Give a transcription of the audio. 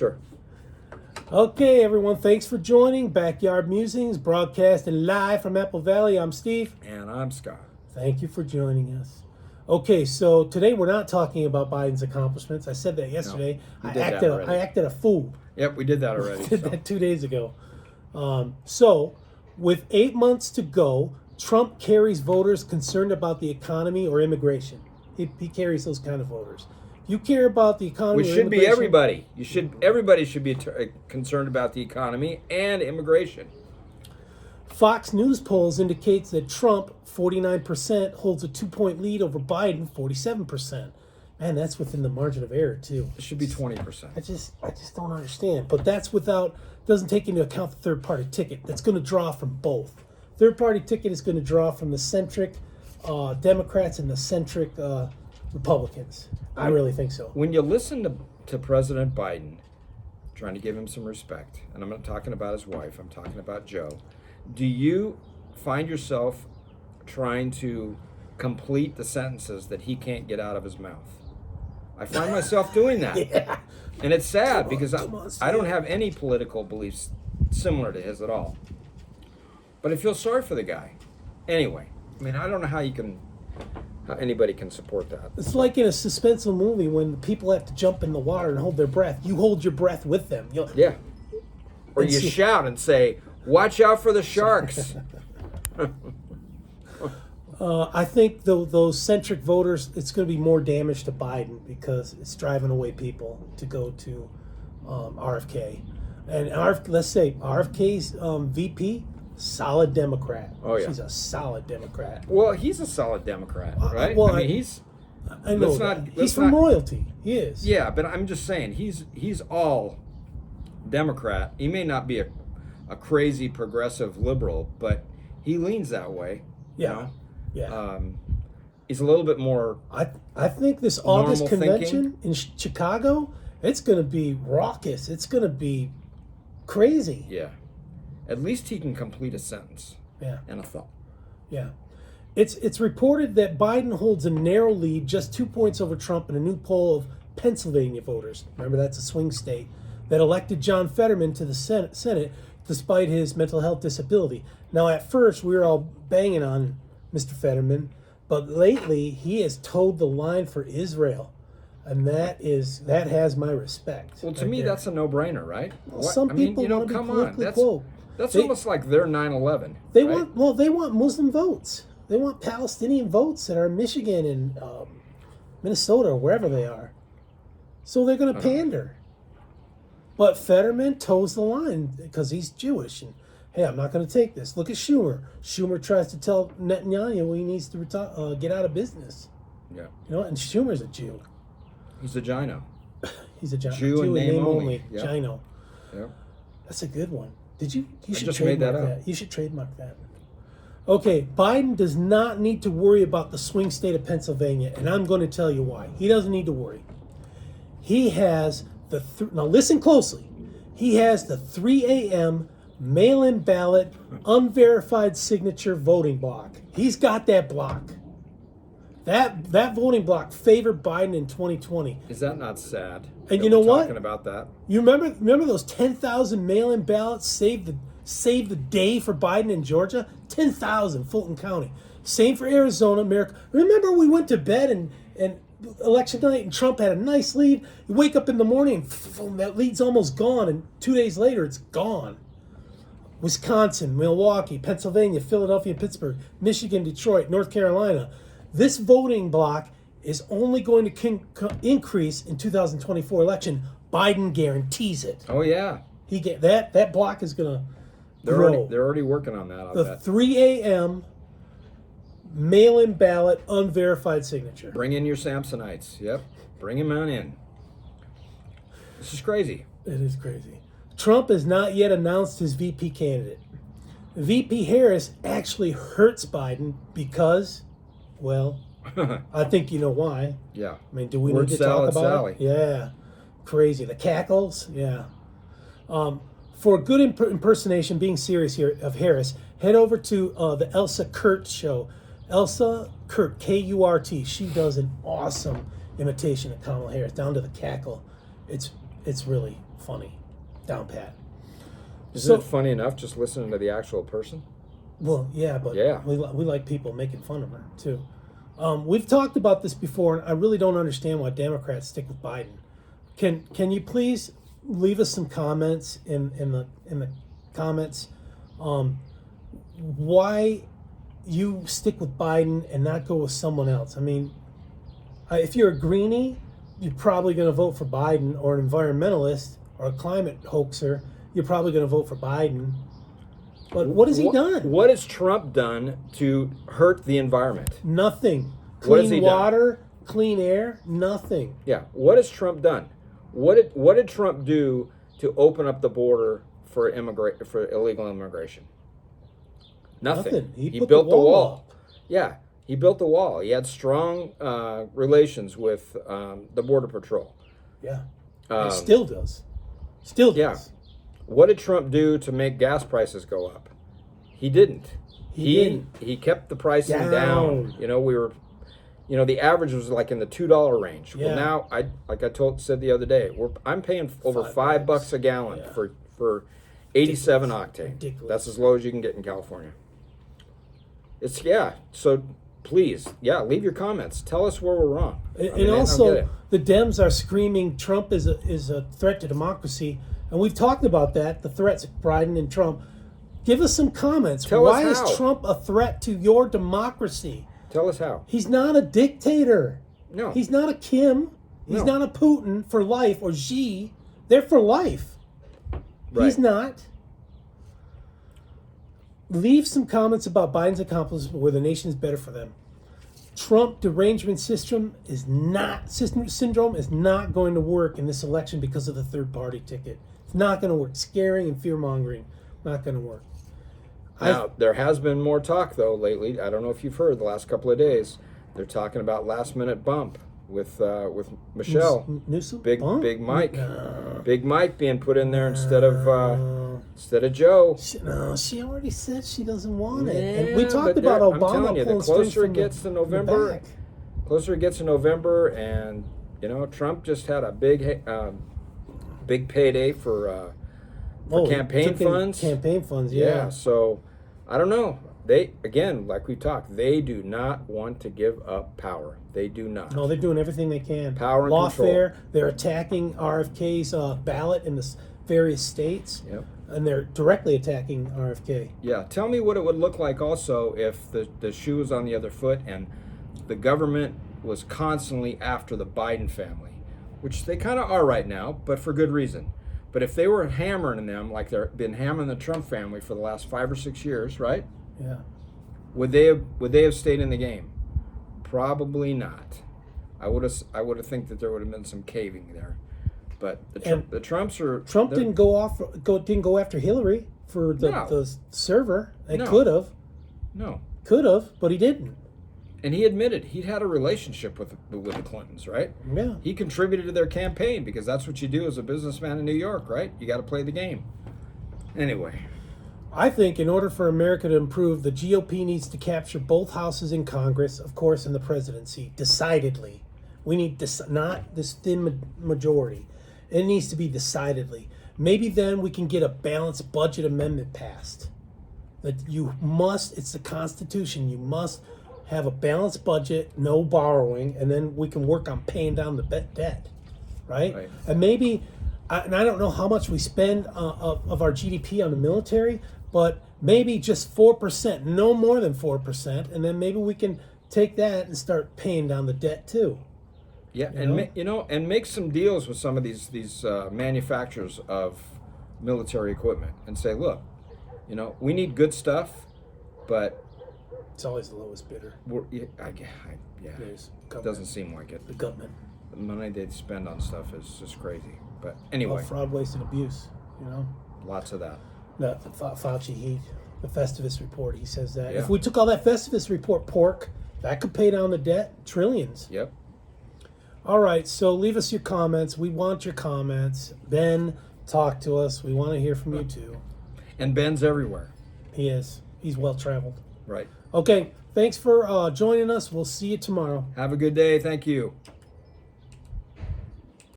Sure. Okay, everyone, thanks for joining Backyard Musings, broadcasting live from Apple Valley. I'm Steve. And I'm Scott. Thank you for joining us. Okay, so today we're not talking about Biden's accomplishments. I said that yesterday. No, I acted a fool. Yep, we did that already. Did that 2 days ago. So, with 8 months to go, Trump carries voters concerned about the economy or immigration. He carries those kind of voters. If you care about the economy, We or should be immigration, everybody. Everybody should be concerned about the economy and immigration. Fox News polls indicates that Trump, 49%, holds a 2-point lead over Biden, 47%. Man, that's within the margin of error too. It should be 20%. I just don't understand. But that's doesn't take into account the third party ticket that's going to draw from both. Third party ticket is going to draw from the centric Democrats and the centric Republicans. I really think so. When you listen to President Biden, trying to give him some respect, and I'm not talking about his wife, I'm talking about Joe, do you find yourself trying to complete the sentences that he can't get out of his mouth? I find myself doing that. Yeah. And it's sad because I don't have any political beliefs similar to his at all. But I feel sorry for the guy. Anyway, I mean, I don't know how anybody can support that. It's like in a suspenseful movie when people have to jump in the water and hold their breath. You hold your breath with them. Yeah. Or you shout and say, "Watch out for the sharks." I think those centric voters, it's going to be more damage to Biden because it's driving away people to go to RFK. And let's say RFK's VP, solid Democrat. Oh, yeah. She's a solid Democrat. Well, he's a solid Democrat, right? well, I mean, he's... I know he's from royalty. He is. Yeah, but I'm just saying, he's all Democrat. He may not be a crazy progressive liberal, but he leans that way. Yeah. You know? Yeah. He's a little bit more. I think this August convention thinking. in Chicago, it's going to be raucous. It's going to be crazy. Yeah. At least he can complete a sentence. Yeah. And a thought. Yeah. It's reported that Biden holds a narrow lead, just 2 points over Trump, in a new poll of Pennsylvania voters. Remember, that's a swing state that elected John Fetterman to the Senate despite his mental health disability. Now, at first, we were all banging on Mr. Fetterman, but lately he has towed the line for Israel, and that has my respect. Well, to me, that's a no-brainer, right? Well, some people want to be politically woke. That's almost like their 9/11. They right? want Muslim votes. They want Palestinian votes that are in Michigan and Minnesota or wherever they are. So they're going to pander. But Fetterman toes the line because he's Jewish and, hey, I'm not going to take this. Look at Schumer. Schumer tries to tell Netanyahu he needs to get out of business. Yeah. You know, and Schumer's a Jew. He's a Gino. He's a Jew in name only. Yep. Gino. Yeah. That's a good one. You should just made trademark that up. You should trademark that. Okay, Biden does not need to worry about the swing state of Pennsylvania, and I'm going to tell you why. He doesn't need to worry. He has now listen closely. He has the 3 a.m. mail-in ballot, unverified signature voting block. He's got that block. That voting block favored Biden in 2020. Is that not sad? And you know what? Talking about that. You remember those 10,000 mail-in ballots saved the day for Biden in Georgia? 10,000, Fulton County. Same for Arizona, America. Remember we went to bed and election night and Trump had a nice lead. You wake up in the morning and that lead's almost gone, and 2 days later it's gone. Wisconsin, Milwaukee, Pennsylvania, Philadelphia, Pittsburgh, Michigan, Detroit, North Carolina. This voting block is only going to increase in 2024 election. Biden guarantees it. Oh yeah. That block is going to grow. They're already working on that. The 3 a.m. mail-in ballot, unverified signature. Bring in your Samsonites. Yep. Bring him on in. This is crazy. It is crazy. Trump has not yet announced his VP candidate. VP Harris actually hurts Biden because, well, I think you know why. Yeah. I mean, do we need to talk about Sally. it? Yeah. Crazy. The cackles. Yeah. For a good impersonation, being serious here, of Harris, head over to the Elsa Kurt show. Elsa Kurt, Kurt. She does an awesome imitation of Kamala Harris, down to the cackle. It's it's really funny, down pat. Isn't it funny enough just listening to the actual person? Well, yeah, but Yeah. we like people making fun of her too. We've talked about this before, and I really don't understand why Democrats stick with Biden. Can you please leave us some comments in the comments? Why you stick with Biden and not go with someone else? I mean, if you're a greenie, you're probably going to vote for Biden, or an environmentalist or a climate hoaxer, you're probably going to vote for Biden. But what has he done? What has Trump done to hurt the environment? Nothing. What has he Clean water, clean air, nothing. Yeah. What has Trump done? What did Trump do to open up the border for illegal immigration? Nothing. He put built the wall up. Yeah. He built the wall. He had strong relations with the Border Patrol. Yeah. It still does. Still does. Yeah. What did Trump do to make gas prices go up? He didn't. He kept the pricing down. You know, the average was like in the $2 range. Yeah. Well, now I said the other day, I'm paying over $5 a gallon for 87 octane. Ridiculous. That's as low as you can get in California. So please, leave your comments. Tell us where we're wrong. And also, the Dems are screaming Trump is a threat to democracy. And we've talked about that, the threats of Biden and Trump. Give us some comments. Why is Trump a threat to your democracy? Tell us how. He's not a dictator. No. He's not a Kim. He's not a Putin for life, or Xi. They're for life. Right. He's not. Leave some comments about Biden's accomplishments where the nation is better for them. Trump derangement syndrome is not going to work in this election because of the third party ticket. It's not going to work. Scaring and fear mongering, not going to work. Now, there has been more talk, though, lately. I don't know if you've heard the last couple of days. They're talking about last-minute bump with Michelle. Newsom? Big Mike. No. Big Mike being put in there instead of Joe. She already said she doesn't want it. Yeah, And we talked about Obama. I'm telling you, the pulling strings closer from it gets to November, and Trump just had a big payday for campaign funds. Campaign funds, yeah. So I don't know. They, again, like we talked, they do not want to give up power. They do not. No, they're doing everything they can. Power and control. Lawfare. They're attacking RFK's ballot in the various states. Yep. And they're directly attacking RFK. Yeah. Tell me what it would look like also if the shoe was on the other foot and the government was constantly after the Biden family, which they kind of are right now, but for good reason. But if they were hammering them like they've been hammering the Trump family for the last 5 or 6 years, right? Yeah. Would they have stayed in the game? Probably not. I would have think that there would have been some caving there. But the Trumps are. Trump didn't go after Hillary for the server. It could have. No. Could have, but he didn't. And he admitted he'd had a relationship with the Clintons, right? Yeah. He contributed to their campaign because that's what you do as a businessman in New York, right? You got to play the game. Anyway. I think in order for America to improve, the GOP needs to capture both houses in Congress, of course, in the presidency, decidedly. We need not this thin majority. It needs to be decidedly. Maybe then we can get a balanced budget amendment passed. That it's the Constitution, you must have a balanced budget, no borrowing, and then we can work on paying down the debt, right? And maybe, and I don't know how much we spend of our GDP on the military, but maybe just 4%, no more than 4%, and then maybe we can take that and start paying down the debt too. Yeah, and make some deals with some of these manufacturers of military equipment and say, look, we need good stuff, but it's always the lowest bidder. It doesn't seem like it. The government. The money they spend on stuff is just crazy. But anyway, fraud, waste, and abuse. Lots of that. The Fauci, the Festivus report, he says that Yeah. if we took all that Festivus report pork, that could pay down the debt, trillions. Yep. All right, so leave us your comments. We want your comments. Ben, talk to us. We want to hear from you too. And Ben's everywhere. He is. He's well traveled. Right. Okay, thanks for joining us. We'll see you tomorrow. Have a good day. Thank you.